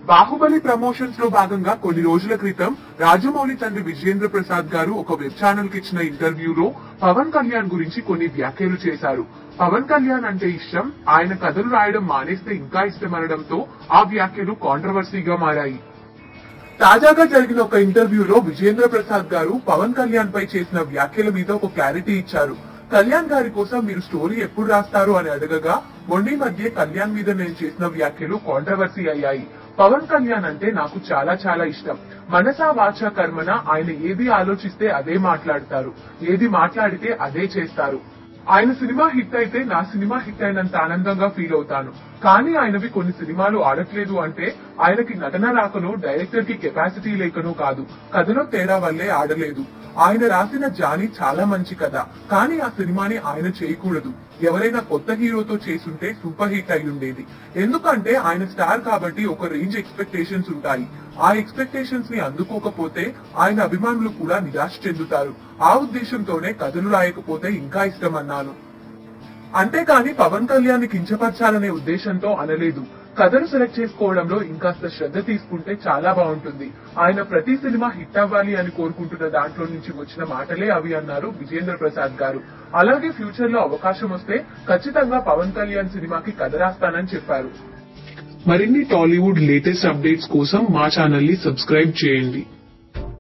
Baahubali promotions లో భాగంగా కొన్ని రోజుల క్రితం రాజమౌళి తండ్రి విజయేంద్ర ప్రసాద్ గారు ఒక వెబ్ ఛానల్ కి ఇచ్చిన ఇంటర్వ్యూలో పవన్ కళ్యాణ్ గురించి కొన్ని వ్యాఖ్యలు చేశారు. పవన్ కళ్యాణ్ అంటే ఇష్టం, ఆయన కథలు రాయడం మానేస్తే ఇంకా ఇష్టమనడంతో ఆ వ్యాఖ్యలు కాంట్రవర్సీగా మారాయి. తాజాగా జరిగిన ఒక ఇంటర్వ్యూలో విజయేంద్ర ప్రసాద్ గారు పవన్ కళ్యాణ్ పై చేసిన వ్యాఖ్యల మీద ఒక క్లారిటీ ఇచ్చారు. కళ్యాణ్ గారి కోసం మీరు స్టోరీ ఎప్పుడు రాస్తారు అని అడగగా మొండి మధ్య కళ్యాణ్ మీద నేను చేసిన వ్యాఖ్యలు కాంట్రవర్సీ అయ్యాయి. పవన్ కళ్యాణ్ అంటే నాకు చాలా చాలా ఇష్టం. మనసా వాచా కర్మన ఆయన ఏది ఆలోచిస్తే అదే మాట్లాడతారు, ఏది మాట్లాడితే అదే చేస్తారు. ఆయన సినిమా హిట్ అయితే నా సినిమా హిట్ అయినంత ఆనందంగా ఫీల్ అవుతాను. కానీ ఆయనవి కొన్ని సినిమాలు ఆడట్లేదు అంటే ఆయనకి నటన రాకనో డైరెక్టర్ కి కెపాసిటీ లేకనో కాదు, కథలో తేడా వల్లే ఆడలేదు. ఆయన రాసిన జానీ చాలా మంచి కథ, కానీ ఆ సినిమాని ఆయన చేయకూడదు. ఎవరైనా కొత్త హీరోతో చేసుంటే సూపర్ హిట్ అయి ఉండేది. ఎందుకంటే ఆయన స్టార్ కాబట్టి ఒక రేంజ్ ఎక్స్పెక్టేషన్స్ ఉంటాయి. ఆ ఎక్స్పెక్టేషన్స్ ని అందుకోకపోతే ఆయన అభిమానులు కూడా నిరాశ చెందుతారు. ఆ ఉద్దేశంతోనే కథలు రాయకపోతే ఇంకా ఇష్టం అన్నాను. అంతేకాని పవన్ కళ్యాణ్ ని కించపరచాలనే ఉద్దేశంతో అనలేదు. కథను సెలెక్ట్ చేసుకోవడంలో ఇంకాస్త శ్రద్ధ తీసుకుంటే చాలా బాగుంటుంది. ఆయన ప్రతి సినిమా హిట్ అవ్వాలి అని కోరుకుంటున్న దాంట్లో నుంచి వచ్చిన మాటలే అవి అన్నారు విజయేంద్ర ప్రసాద్ గారు. అలాగే ఫ్యూచర్ లో అవకాశం వస్తే ఖచ్చితంగా పవన్ కళ్యాణ్ సినిమాకి కథ రాస్తానని చెప్పారు. మరిన్ని టాలీవుడ్ లేటెస్ట్ అప్డేట్స్ కోసం మా ఛానల్ ని సబ్స్క్రైబ్ చేయండి.